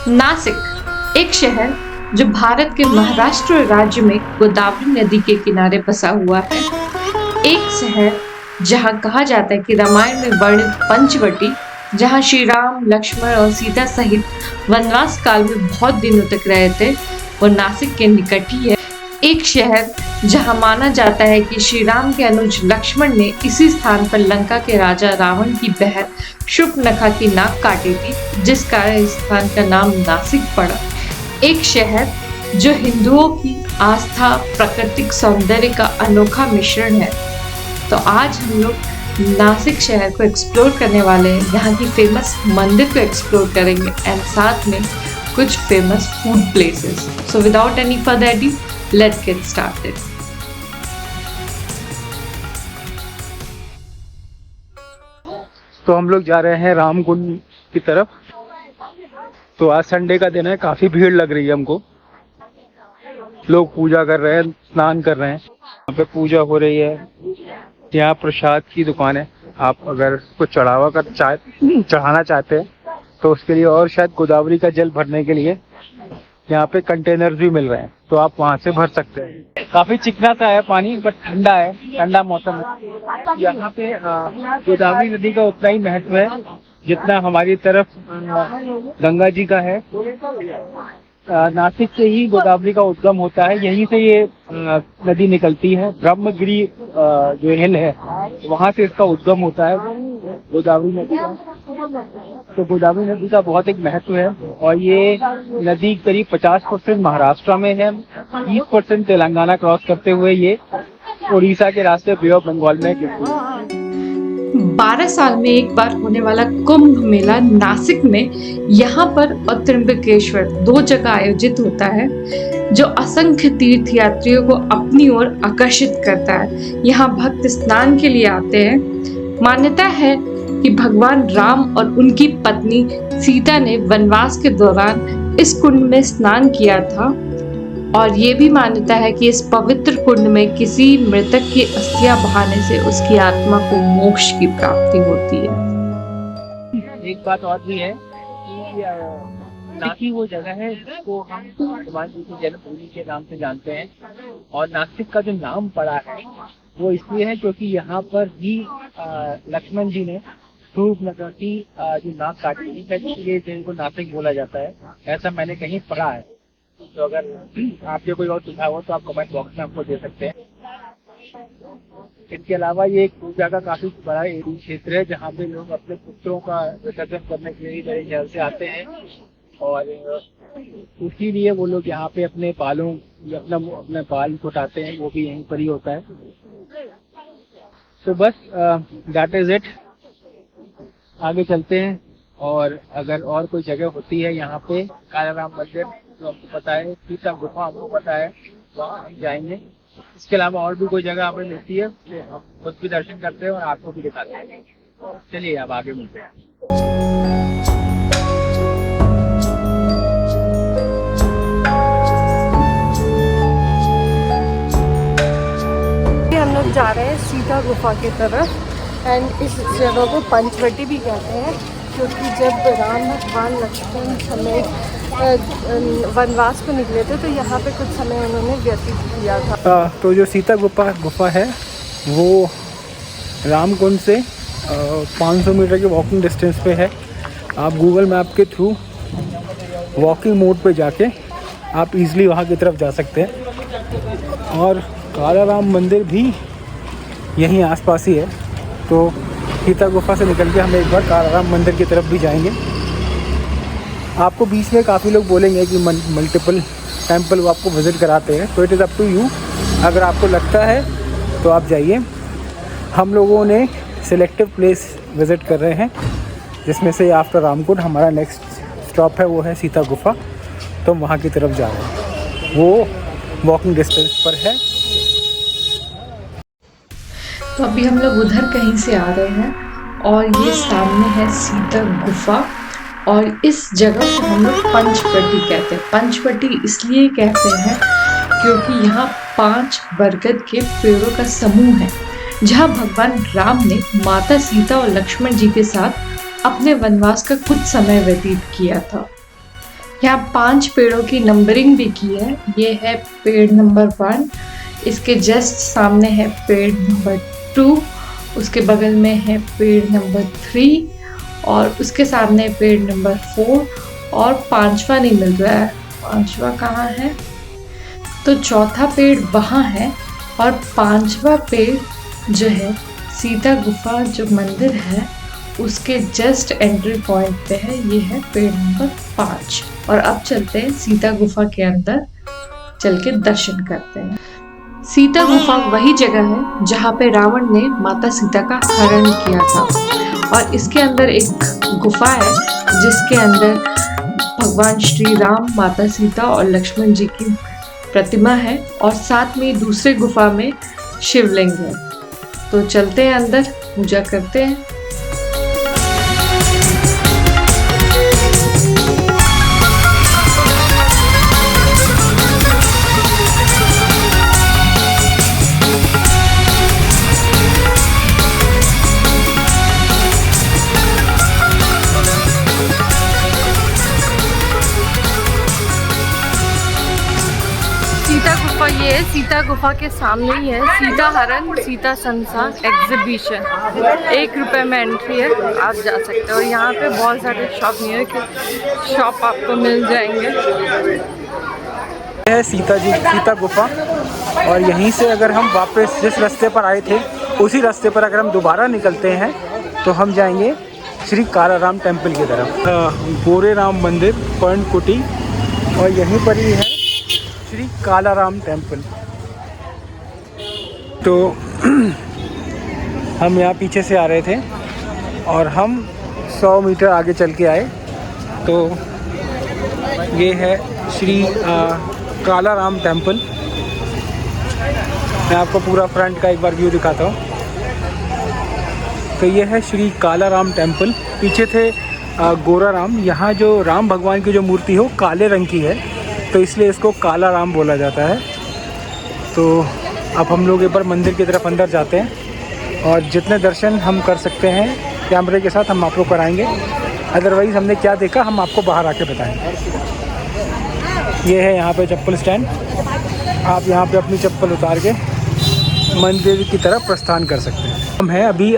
नासिक एक शहर जो भारत के महाराष्ट्र राज्य में गोदावरी नदी के किनारे बसा हुआ है। एक शहर जहां कहा जाता है कि रामायण में वर्णित पंचवटी, जहां श्री राम, लक्ष्मण और सीता सहित वनवास काल में बहुत दिनों तक रहे थे, वो नासिक के निकट ही है। एक शहर जहां माना जाता है कि श्री राम के अनुज लक्ष्मण ने इसी स्थान पर लंका के राजा रावण की बहन शूर्पणखा की नाक काटी थी, जिस कारण इस स्थान का नाम नासिक पड़ा। एक शहर जो हिंदुओं की आस्था, प्राकृतिक सौंदर्य का अनोखा मिश्रण है। तो आज हम लोग नासिक शहर को एक्सप्लोर करने वाले हैं, यहाँ की फेमस मंदिर को एक्सप्लोर करेंगे एंड साथ में कुछ famous food places. So without any further ado, let's get started. तो हम लोग जा रहे हैं रामकुंड की तरफ। तो आज संडे का दिन है, काफी भीड़ लग रही है हमको। लोग पूजा कर रहे हैं, स्नान कर रहे हैं। यहाँ पे पूजा हो रही है। यहाँ प्रसाद की दुकान है। आप अगर कुछ चढ़ाना चाहते हैं तो उसके लिए, और शायद गोदावरी का जल भरने के लिए यहाँ पे कंटेनर भी मिल रहे हैं, तो आप वहाँ से भर सकते हैं। काफी चिकना सा है पानी, बट ठंडा है, ठंडा मौसम है। यहाँ पे गोदावरी नदी का उतना ही महत्व है जितना हमारी तरफ गंगा जी का है। नासिक से ही गोदावरी का उद्गम होता है, यहीं से ये नदी निकलती है। ब्रह्मगिरी जो हिल है, वहाँ से इसका उद्गम होता है गोदावरी नदी का। तो गोदावरी नदी का बहुत एक महत्व है, और ये नदी करीब 50% महाराष्ट्र में है, 30% तेलंगाना क्रॉस करते हुए ये उड़ीसा के रास्ते बे ऑफ बंगाल में गिरती है। 12 साल में एक बार होने वाला कुंभ मेला नासिक में यहाँ पर और त्र्यंबकेश्वर, 2 जगह आयोजित होता है, जो असंख्य तीर्थयात्रियों को अपनी ओर आकर्षित करता है। यहाँ भक्त स्नान के लिए आते हैं। मान्यता है कि भगवान राम और उनकी पत्नी सीता ने वनवास के दौरान इस कुंड में स्नान किया था, और ये भी मान्यता है कि इस पवित्र कुंड में किसी मृतक की अस्थियां बहाने से उसकी आत्मा को मोक्ष की प्राप्ति होती है। एक बात और भी है कि नासिक वो जगह है जिसको हम हनुमान जी की जन्मभूमि के नाम से जानते हैं, और नासिक का जो नाम पड़ा है वो इसलिए है क्योंकि यहाँ पर ही लक्ष्मण जी ने शूर्पणखा की जो नाक काटी थी, इसलिए जिनको नासिक बोला जाता है, ऐसा मैंने कहीं पढ़ा है। तो अगर आपके कोई और सुझाव हो तो आप कमेंट बॉक्स में हमको दे सकते हैं। इसके अलावा ये एक पूजा का काफी बड़ा एरिया क्षेत्र है, जहाँ पे लोग अपने पुत्रों का विसर्जन करने के लिए मेरे ख्याल से आते हैं, और उसी लिए वो लोग यहाँ पे अपने बालों या अपने बाल फुटाते हैं, वो भी यहीं पर ही होता है। तो बस दैट इज इट। आगे चलते हैं, और अगर और कोई जगह होती है यहाँ पे, कालाराम मंदिर जो आपको पता है, सीता गुफा हमको पता है, वहाँ हम जाएंगे। इसके अलावा और भी कोई जगह हमें मिलती है तो हम खुद भी दर्शन करते हैं और आपको भी दिखाते हैं। चलिए अब आगे मिलते हैं। हम लोग जा रहे हैं सीता गुफा की तरफ, एंड इस जगह को पंचवटी भी कहते हैं, क्योंकि जब राम, भगवान, लक्ष्मण समेत वनवास को निकले थे तो यहाँ पे कुछ समय उन्होंने व्यतीत किया था। तो जो सीता गुफा है वो रामकुंड से 500 मीटर के वॉकिंग डिस्टेंस पे है। आप गूगल मैप के थ्रू वॉकिंग मोड पे जाके आप इजीली वहाँ की तरफ जा सकते हैं, और कालाराम मंदिर भी यहीं आसपास ही है। तो सीता गुफा से निकल के हम एक बार कालाराम मंदिर की तरफ भी जाएंगे। आपको बीच में काफ़ी लोग बोलेंगे कि मल्टीपल टेंपल वो आपको विज़िट कराते हैं, तो it is up to you. अगर आपको लगता है तो आप जाइए। हम लोगों ने सिलेक्टिव प्लेस विज़िट कर रहे हैं, जिसमें से आफ्टर रामकुंड हमारा नेक्स्ट स्टॉप है, वो है सीता गुफा। तो वहाँ की तरफ जा रहे हैं, वो वॉकिंग डिस्टेंस पर है। तो अभी हम लोग उधर कहीं से आ रहे हैं, और ये सामने है सीता गुफा, और इस जगह को हम लोग पंचवटी कहते हैं। पंचवटी इसलिए कहते हैं क्योंकि यहाँ 5 बरगद के पेड़ों का समूह है, जहाँ भगवान राम ने माता सीता और लक्ष्मण जी के साथ अपने वनवास का कुछ समय व्यतीत किया था। यहाँ 5 पेड़ों की नंबरिंग भी की है। ये है पेड़ नंबर 1, इसके जस्ट सामने है पेड़ नंबर 2, उसके बगल में है पेड़ नंबर 3 और उसके सामने पेड़ नंबर 4 और 5वां नहीं मिल रहा है। 5वां कहाँ है? तो चौथा पेड़ वहाँ है और 5वां पेड़ जो है सीता गुफा जो मंदिर है उसके जस्ट एंट्री पॉइंट पे है। ये है पेड़ नंबर 5 और अब चलते हैं सीता गुफा के अंदर, चल के दर्शन करते हैं। सीता गुफा वही जगह है जहाँ पे रावण ने माता सीता का हरण किया था और इसके अंदर एक गुफा है जिसके अंदर भगवान श्री राम, माता सीता और लक्ष्मण जी की प्रतिमा है और साथ में दूसरे गुफा में शिवलिंग है। तो चलते हैं अंदर, पूजा करते हैं। ये है सीता गुफा के सामने ही है सीता हरण सीता संसार एग्जीबिशन। 1 रुपये में एंट्री है, आप जा सकते हो। यहाँ पे बहुत सारे शॉप आपको मिल जाएंगे। यह है सीता गुफा और यहीं से अगर हम वापस जिस रास्ते पर आए थे उसी रास्ते पर अगर हम दोबारा निकलते हैं तो हम जाएंगे श्री कालाराम टेम्पल की तरफ। गोरे राम मंदिर, पर्णकुटी और यहीं पर ही है श्री कालाराम टेम्पल। तो हम यहाँ पीछे से आ रहे थे और हम 100 मीटर आगे चल के आए तो ये है श्री कालाराम टेम्पल। मैं आपको पूरा फ्रंट का एक बार व्यू दिखाता हूँ। तो ये है श्री कालाराम टेम्पल। पीछे थे गोरा राम। यहाँ जो राम भगवान की जो मूर्ति है वो काले रंग की है तो इसलिए इसको काला राम बोला जाता है। तो अब हम लोग एक बार मंदिर की तरफ अंदर जाते हैं और जितने दर्शन हम कर सकते हैं कैमरे के साथ हम आप लोग कराएंगे। अदरवाइज़ हमने क्या देखा हम आपको बाहर आके बताएंगे। ये है यहाँ पे चप्पल स्टैंड। आप यहाँ पे अपनी चप्पल उतार के मंदिर की तरफ प्रस्थान कर सकते हैं। हम हैं अभी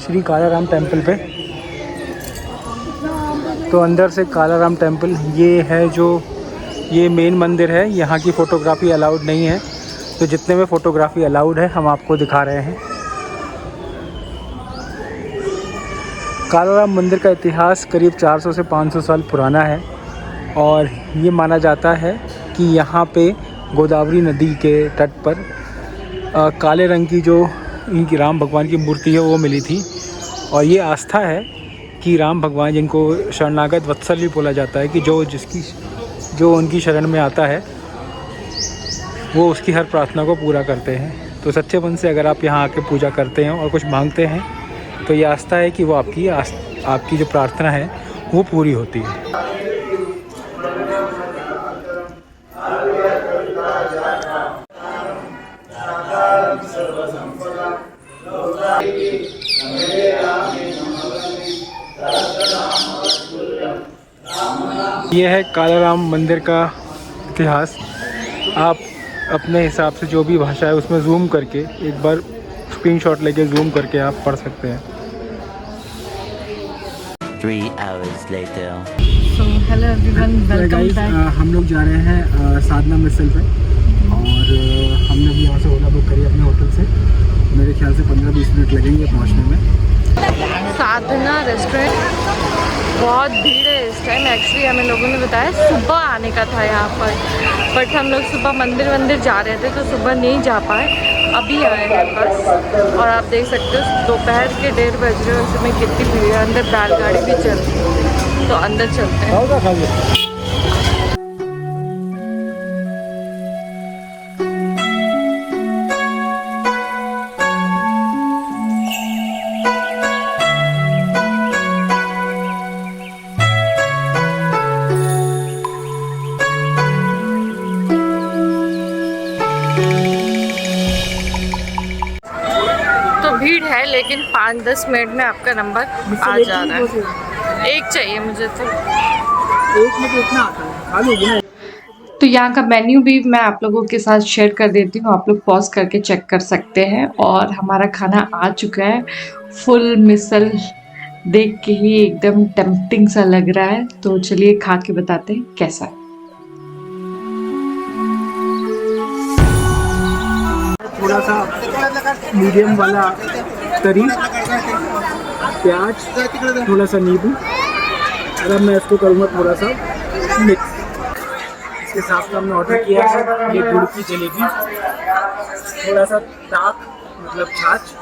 श्री कालाराम टेम्पल पे। तो अंदर से कालाराम टेम्पल ये है, जो ये मेन मंदिर है। यहाँ की फ़ोटोग्राफ़ी अलाउड नहीं है तो जितने में फ़ोटोग्राफ़ी अलाउड है हम आपको दिखा रहे हैं। कालाराम मंदिर का इतिहास करीब 400 से 500 साल पुराना है और ये माना जाता है कि यहाँ पे गोदावरी नदी के तट पर काले रंग की जो इनकी राम भगवान की मूर्ति है वो मिली थी। और ये आस्था है कि राम भगवान, जिनको शरणागत वत्सल भी बोला जाता है, कि जो उनकी शरण में आता है वो उसकी हर प्रार्थना को पूरा करते हैं। तो सच्चे मन से अगर आप यहाँ आके पूजा करते हैं और कुछ मांगते हैं तो ये आस्था है कि वो आपकी जो प्रार्थना है वो पूरी होती है। ये है कालाराम मंदिर का इतिहास। आप अपने हिसाब से जो भी भाषा है उसमें जूम करके एक बार स्क्रीनशॉट लेके जूम करके आप पढ़ सकते हैं। 3 hours later. So hello everyone, welcome back. हम लोग जा रहे हैं साधना मिसल पे और हमने अभी यहाँ से ओला बुक करी अपने होटल से। मेरे ख्याल से 15-20 मिनट लगेंगे पहुँचने में। साधना रेस्टोरेंट बहुत भीड़ है इस टाइम। एक्चुअली हमें लोगों ने बताया सुबह आने का था यहाँ पर, बट हम लोग सुबह मंदिर जा रहे थे तो सुबह नहीं जा पाए, अभी आए हैं बस। और आप देख सकते हो दोपहर के 1:30 बज रहे हैं, उसमें कितनी भीड़ है। अंदर बैलगाड़ी भी चल रही है तो अंदर चलते हैं। भीड़ है लेकिन 5-10 मिनट में आपका नंबर आ जा रहा है। एक चाहिए मुझे तो। एक में तो इतना आता है, खा लोगे ना। तो यहाँ का मेन्यू भी मैं आप लोगों के साथ शेयर कर देती हूँ, आप लोग पॉज करके चेक कर सकते हैं। और हमारा खाना आ चुका है, फुल मिसल देख के ही एकदम टेम्पटिंग सा लग रहा है। तो चलिए खा के बताते हैं कैसा है। थोड़ा सा मीडियम वाला करी, प्याज, थोड़ा सा नींबू, और अब मैं इसको करूँगा थोड़ा सा मिक्स। इसके साथ में हमने ऑर्डर किया है ये गुड़ की जलेबी, थोड़ा सा दाक मतलब छाछ,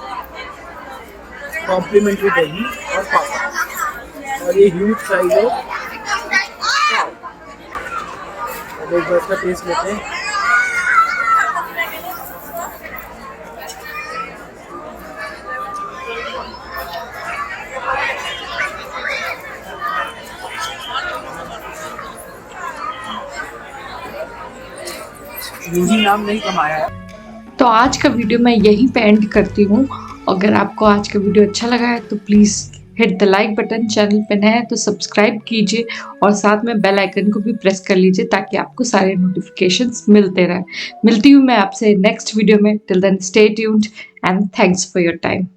कॉम्प्लीमेंट्री दही और पापड़, और ये ह्यूज साइज है। अब एक बार इसका टेस्ट लेते हैं। यूजी नाम नहीं कमाया है। तो आज का वीडियो मैं यहीं पे एंड करती हूँ। अगर आपको आज का वीडियो अच्छा लगा है तो please hit the like button, channel पे नए हैं तो सब्सक्राइब कीजिए और साथ में बेल आइकन को भी प्रेस कर लीजिए ताकि आपको सारे नोटिफिकेशंस मिलते रहें। मिलती हूँ मैं आपसे नेक्स्ट वीडियो में। Till then stay tuned and thanks for your time.